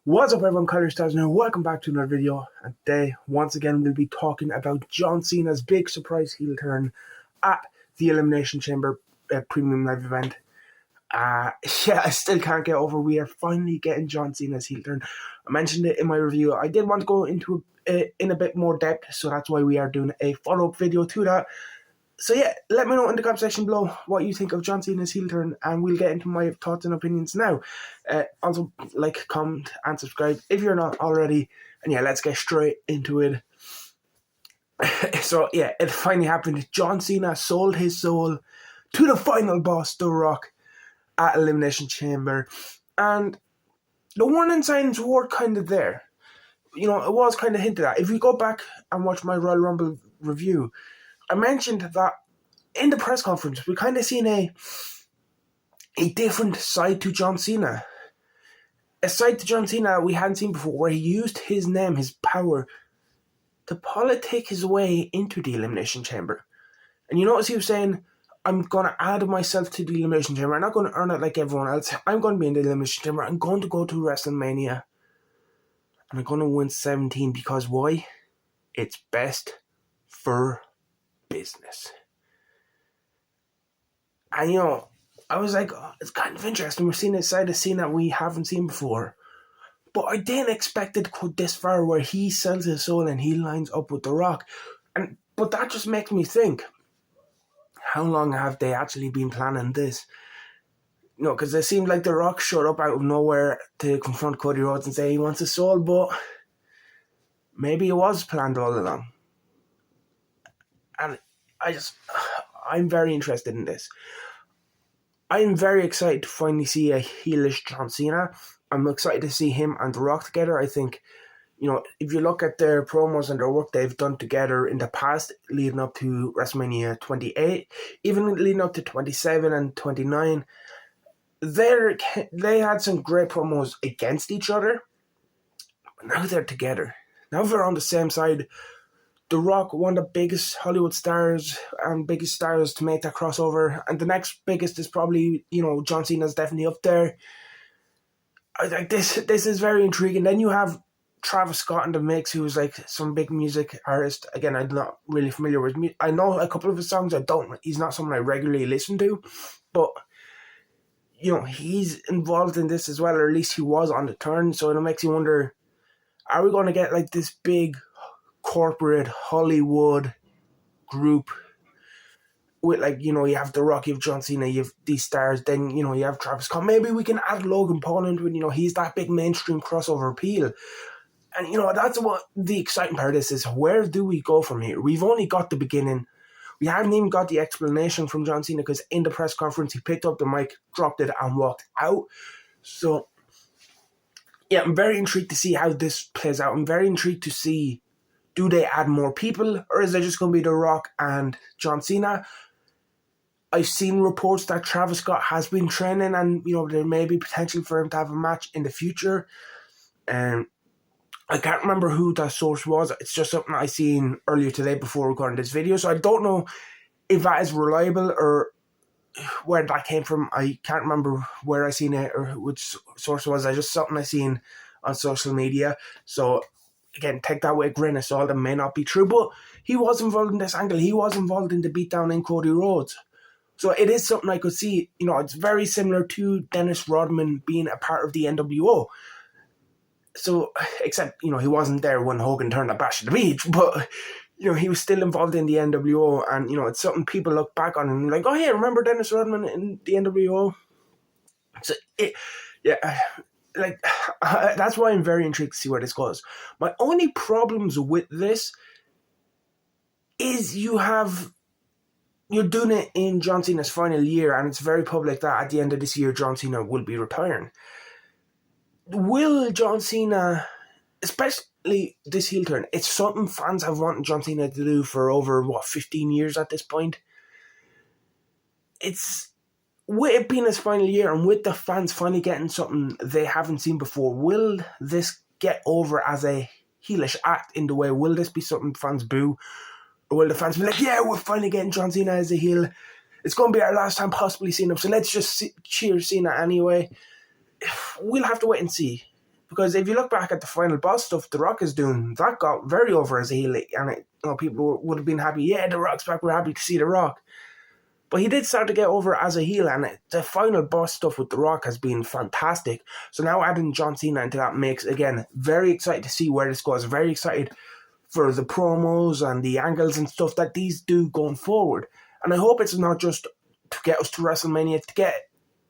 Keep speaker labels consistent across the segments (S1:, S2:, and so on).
S1: What's up everyone, Cody Rhodes here. Welcome back to another video. And today, once again, we'll be talking about John Cena's big surprise heel turn at the Elimination Chamber premium live event. I still can't get over we are finally getting John Cena's heel turn. I mentioned it in my review. I did want to go into it in a bit more depth, so that's why we are doing a follow-up video to that. So yeah, let me know in the comment section below what you think of John Cena's heel turn, and we'll get into my thoughts and opinions now. Also, like, comment, and subscribe if you're not already. And yeah, let's get straight into it. So yeah, it finally happened. John Cena sold his soul to the final boss, The Rock, at Elimination Chamber. And the warning signs were kind of there. You know, it was kind of hinted at. If you go back and watch my Royal Rumble review, I mentioned that in the press conference, we kind of seen a different side to John Cena. A side to John Cena we hadn't seen before, where he used his name, his power, to politic his way into the Elimination Chamber. And you notice he was saying, I'm going to add myself to the Elimination Chamber. I'm not going to earn it like everyone else. I'm going to be in the Elimination Chamber. I'm going to go to WrestleMania. And I'm going to win 17 because why? It's best for business. And you know, I was like, oh, it's kind of interesting. We're seeing a side of Cena we haven't seen before. But I didn't expect it to go this far where he sells his soul and he lines up with The Rock. But that just makes me think, how long have they actually been planning this? You know, because it seemed like The Rock showed up out of nowhere to confront Cody Rhodes and say he wants his soul, but maybe it was planned all along. And I'm very interested in this. I'm very excited to finally see a heelish John Cena. I'm excited to see him and The Rock together. I think, you know, if you look at their promos and their work they've done together in the past, leading up to WrestleMania 28, even leading up to 27 and 29, they had some great promos against each other. But now they're together. Now they're on the same side. The Rock, one of the biggest Hollywood stars and biggest stars to make that crossover. And the next biggest is probably, you know, John Cena's definitely up there. I think this is very intriguing. Then you have Travis Scott in the mix, who's like some big music artist. Again, I'm not really familiar with music. I know a couple of his songs. He's not someone I regularly listen to. But, you know, he's involved in this as well, or at least he was on the turn. So it makes you wonder, are we going to get like this big corporate Hollywood group with, like, you know, you have The Rock, you have John Cena, you have these stars, then, you know, you have Travis Scott. Maybe we can add Logan Paul into it. You know, he's that big mainstream crossover appeal. And, you know, that's what the exciting part is where do we go from here? We've only got the beginning. We haven't even got the explanation from John Cena, because in the press conference he picked up the mic, dropped it, and walked out. So yeah, I'm very intrigued to see how this plays out. I'm very intrigued to see, do they add more people, or is it just going to be The Rock and John Cena? I've seen reports that Travis Scott has been training, and, you know, there may be potential for him to have a match in the future. And I can't remember who that source was. It's just something I seen earlier today before recording this video. So I don't know if that is reliable or where that came from. I can't remember where I seen it or which source it was. I just something I seen on social media. So again, take that with a grain of salt. It may not be true, but he was involved in this angle. He was involved in the beatdown in Cody Rhodes. So it is something I could see. You know, it's very similar to Dennis Rodman being a part of the NWO. So, except, you know, he wasn't there when Hogan turned a Bash at the Beach, but, you know, he was still involved in the NWO, and, you know, it's something people look back on and like, oh yeah, remember Dennis Rodman in the NWO? So, that's why I'm very intrigued to see where this goes. My only problems with this is you're doing it in John Cena's final year, and it's very public that at the end of this year, John Cena will be retiring. Will John Cena, especially this heel turn, it's something fans have wanted John Cena to do for over, 15 years at this point? It's, with it being his final year and with the fans finally getting something they haven't seen before, will this get over as a heelish act in the way? Will this be something fans boo? Or will the fans be like, yeah, we're finally getting John Cena as a heel. It's going to be our last time possibly seeing him, so let's just cheer Cena anyway. We'll have to wait and see. Because if you look back at the final boss stuff The Rock is doing, that got very over as a heel, and people would have been happy. Yeah, The Rock's back. We're happy to see The Rock. But he did start to get over as a heel, and the final boss stuff with The Rock has been fantastic. So now adding John Cena into that mix, again, very excited to see where this goes. Very excited for the promos and the angles and stuff that these do going forward. And I hope it's not just to get us to WrestleMania, to get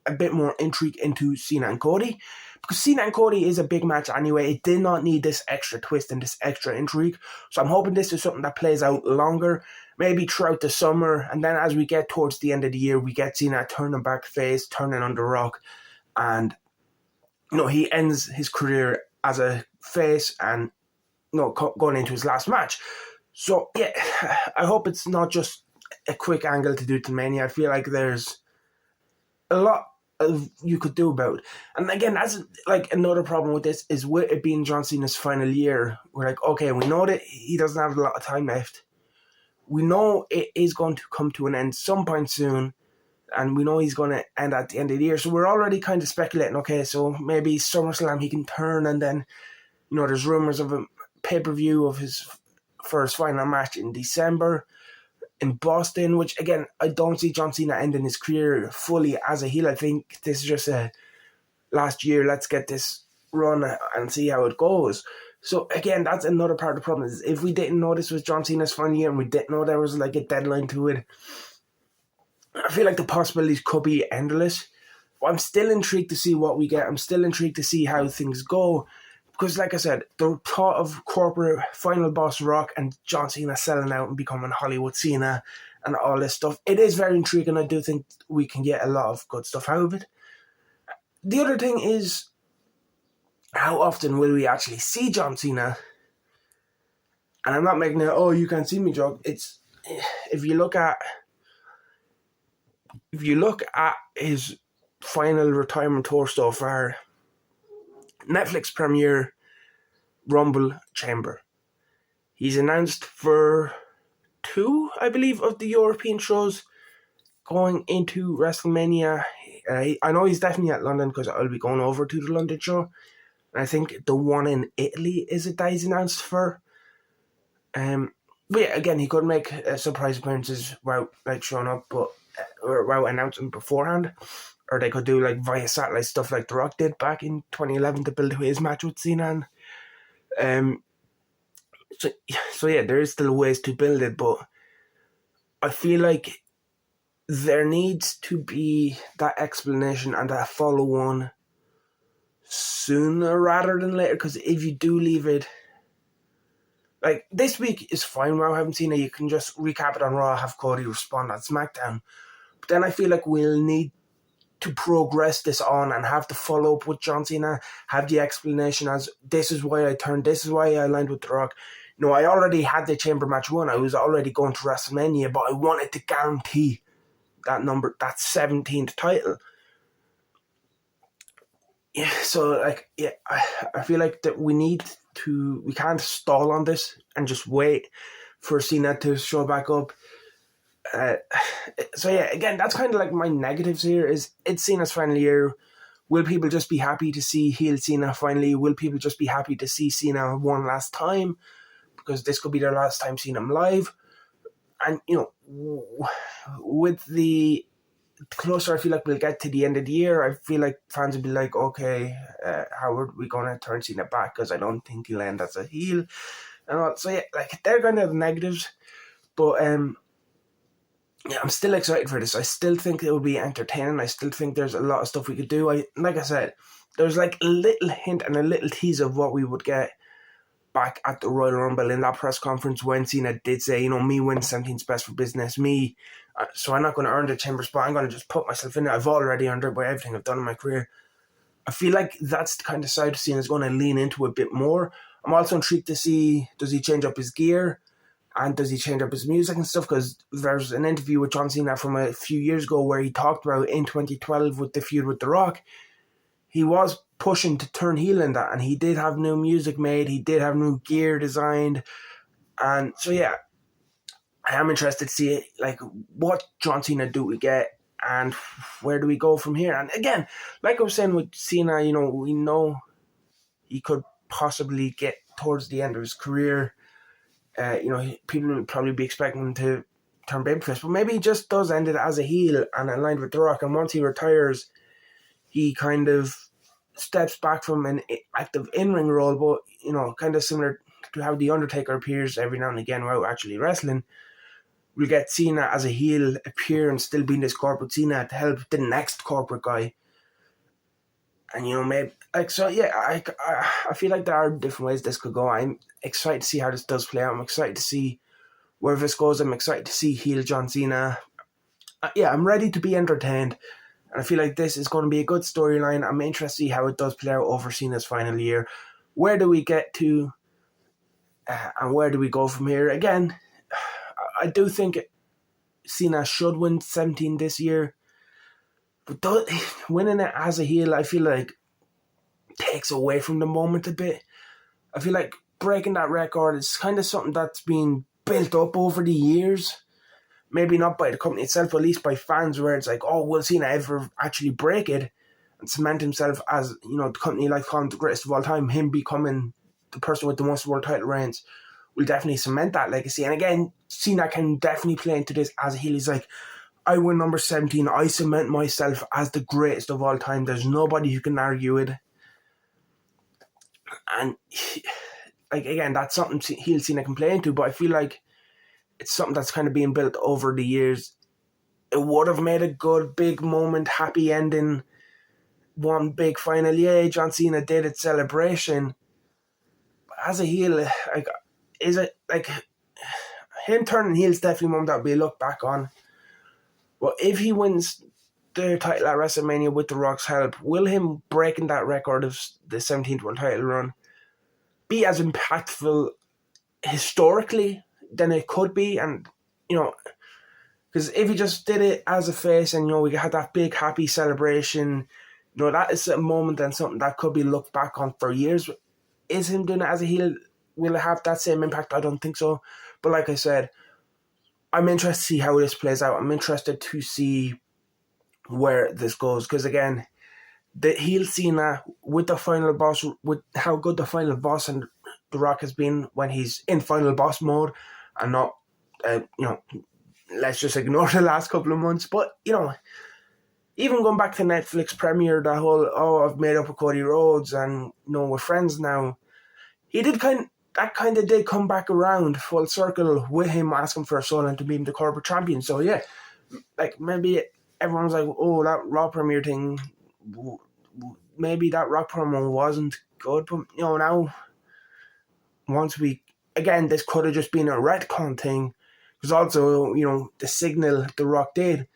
S1: a bit more intrigue into Cena and Cody. Because Cena and Cody is a big match anyway. It did not need this extra twist and this extra intrigue. So I'm hoping this is something that plays out longer, maybe throughout the summer. And then as we get towards the end of the year, we get Cena turning back face, turning on The Rock. And, he ends his career as a face and, going into his last match. So, yeah, I hope it's not just a quick angle to do to Mania. I feel like there's a lot you could do about it. And again, that's like another problem with this, is with it being John Cena's final year, we're like, okay, we know that he doesn't have a lot of time left. We know it is going to come to an end some point soon, and we know he's going to end at the end of the year. So we're already kind of speculating, okay, so maybe SummerSlam he can turn, and then, there's rumors of a pay-per-view of his first final match in December in Boston, which again, I don't see John Cena ending his career fully as a heel. I think this is just a last year, let's get this run and see how it goes. So again, that's another part of the problem, is if we didn't know this was John Cena's final year and we didn't know there was like a deadline to it, I feel like the possibilities could be endless. But I'm still intrigued to see what we get. I'm still intrigued to see how things go. Because like I said, the thought of corporate final boss Rock and John Cena selling out and becoming Hollywood Cena and all this stuff, it is very intriguing. I do think we can get a lot of good stuff out of it. The other thing is, how often will we actually see John Cena? And I'm not making it, oh, you can't see me joke. It's, if you look at his final retirement tour so far, Netflix premiere Rumble Chamber. He's announced for 2, I believe, of the European shows going into WrestleMania. I know he's definitely at London because I'll be going over to the London show. And I think the one in Italy is it that he's announced for. But yeah, again, he could make surprise appearances without showing up, but or without announcing beforehand. Or they could do via satellite stuff like The Rock did back in 2011 to build his match with Cena. So yeah, there is still ways to build it, but I feel like there needs to be that explanation and that follow-on sooner rather than later. Because if you do leave it, this week is fine. Raw haven't seen it. You can just recap it on Raw, have Cody respond on SmackDown. But then I feel like we'll need to progress this on and have the follow-up with John Cena, have the explanation as, this is why I turned, this is why I aligned with The Rock. I already had the Chamber match won. I was already going to WrestleMania, but I wanted to guarantee that 17th title. Yeah, so I feel like that we can't stall on this and just wait for Cena to show back up. So yeah, again, that's kind of my negatives here, is it's Cena's final year. Will people just be happy to see heel Cena finally? Will people just be happy to see Cena one last time? Because this could be their last time seeing him live. And, with the closer I feel like we'll get to the end of the year, I feel like fans will be like, okay, how are we going to turn Cena back? Because I don't think he'll end as a heel. And all. So yeah, they're kind of the negatives. But yeah, I'm still excited for this. I still think it will be entertaining. I still think there's a lot of stuff we could do. Like I said, there's a little hint and a little tease of what we would get back at the Royal Rumble in that press conference when Cena did say, me win 17's best for business, me. So I'm not going to earn the Chamber spot. I'm going to just put myself in it. I've already earned it by everything I've done in my career. I feel like that's the kind of side of Cena is going to lean into a bit more. I'm also intrigued to see, does he change up his gear? And does he change up his music and stuff? Because there's an interview with John Cena from a few years ago where he talked about in 2012 with the feud with The Rock, he was pushing to turn heel in that, and he did have new music made, he did have new gear designed, and so yeah, I am interested to see what John Cena do we get, and where do we go from here. And again, like I was saying with Cena, we know he could possibly get towards the end of his career. People will probably be expecting him to turn babyface, but maybe he just does end it as a heel and aligned with The Rock. And once he retires, he kind of steps back from an active in-ring role, but kind of similar to how The Undertaker appears every now and again without actually wrestling. We'll get Cena as a heel appear and still being this corporate Cena to help the next corporate guy. And maybe I feel like there are different ways this could go. I'm excited to see how this does play out. I'm excited to see where this goes. I'm excited to see heel John Cena. I'm ready to be entertained. And I feel like this is going to be a good storyline. I'm interested to see how it does play out over Cena's final year. Where do we get to? And where do we go from here? Again, I do think Cena should win 17 this year. But winning it as a heel, I feel like takes away from the moment a bit. I feel like breaking that record is kind of something that's been built up over the years. Maybe not by the company itself, but at least by fans, where it's like, oh, will Cena ever actually break it and cement himself as, the company like calling the greatest of all time, him becoming the person with the most world title reigns, will definitely cement that legacy. And again, Cena can definitely play into this as a heel. He's like, I win number 17, I cement myself as the greatest of all time. There's nobody who can argue it. And, again, that's something heel Cena can play into, but I feel like it's something that's kind of being built over the years. It would have made a good, big moment, happy ending, one big final, yay, John Cena did it, celebration. But as a heel, is it, him turning heel is definitely a moment that will be looked back on. Well, if he wins the title at WrestleMania with The Rock's help, will him breaking that record of the 17th world title run be as impactful historically than it could be? And, because if he just did it as a face and, we had that big happy celebration, that is a moment and something that could be looked back on for years. Is him doing it as a heel, will it have that same impact? I don't think so. But like I said, I'm interested to see how this plays out. I'm interested to see where this goes. Because again, the heel Cena with the final boss, with how good the final boss and The Rock has been when he's in final boss mode and not, let's just ignore the last couple of months. But, even going back to Netflix premiere, that whole, I've made up with Cody Rhodes and, we're friends now. He did that kind of did come back around full circle with him asking for a soul and to be the corporate champion. So yeah, maybe everyone's like, oh, that Raw premiere thing, maybe that Rock promo wasn't good, but now once this could have just been a retcon thing, because also the signal The Rock did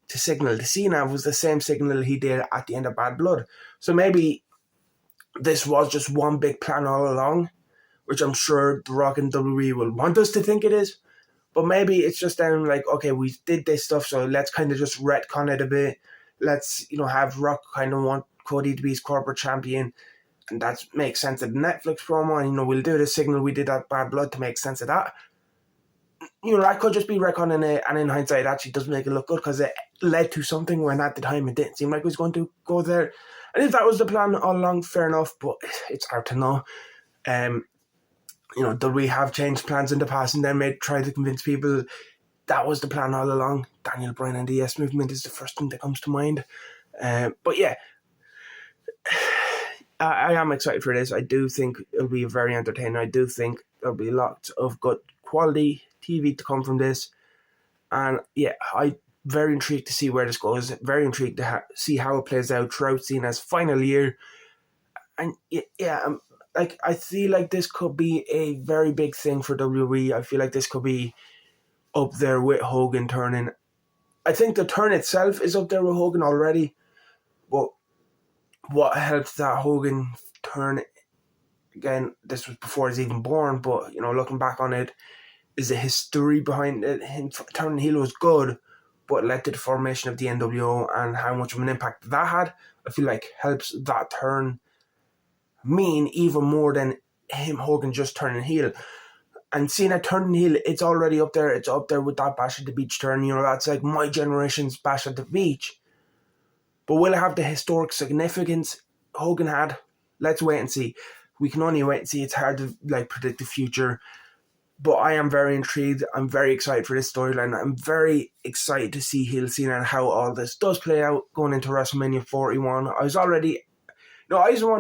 S1: to signal to Cena was the same signal he did at the end of Bad Blood. So maybe this was just one big plan all along, which I'm sure The Rock and WWE will want us to think it is. But maybe it's just them okay, we did this stuff, so let's kind of just retcon it a bit. Let's, have Rock kind of want Cody to be his corporate champion. And that makes sense of the Netflix promo. And, we'll do the signal we did at Bad Blood to make sense of that. That could just be retconning it. And in hindsight, it actually does make it look good because it led to something when at the time it didn't seem like it was going to go there. And if that was the plan all along, fair enough. But it's hard to know. Did we have changed plans in the past and then tried to convince people that was the plan all along? Daniel Bryan and the Yes Movement is the first thing that comes to mind. But yeah, I am excited for this. I do think it'll be very entertaining. I do think there'll be lots of good quality TV to come from this. And yeah, I'm very intrigued to see where this goes. Very intrigued to see how it plays out throughout Cena's final year. And yeah, I feel like this could be a very big thing for WWE. I feel like this could be up there with Hogan turning. I think the turn itself is up there with Hogan already. But what helped that Hogan turn, again, this was before he's even born, but, looking back on it, is the history behind it. Him turning heel was good, but led to the formation of the NWO and how much of an impact that had. I feel like helps that turn mean even more than him, Hogan, just turning heel. And Cena turning heel, it's already up there. It's up there with that Bash at the Beach turn. That's like my generation's Bash at the Beach. But will it have the historic significance Hogan had? Let's wait and see. We can only wait and see. It's hard to predict the future. But I am very intrigued. I'm very excited for this storyline. I'm very excited to see heel Cena and how all this does play out going into WrestleMania 41. I was one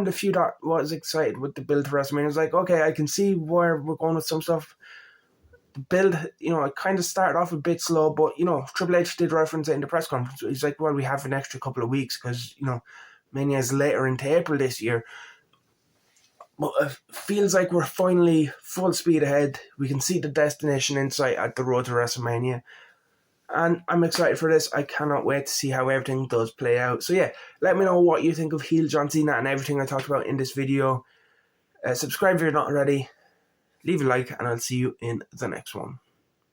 S1: of the few that was excited with the build to WrestleMania. I was like, okay, I can see where we're going with some stuff. The build, it kind of started off a bit slow, but, Triple H did reference it in the press conference. He's like, well, we have an extra couple of weeks because, Mania is later into April this year. But it feels like we're finally full speed ahead. We can see the destination in sight at the road to WrestleMania. And I'm excited for this. I cannot wait to see how everything does play out. So yeah, let me know what you think of heel John Cena and everything I talked about in this video. Subscribe if you're not already. Leave a like and I'll see you in the next one.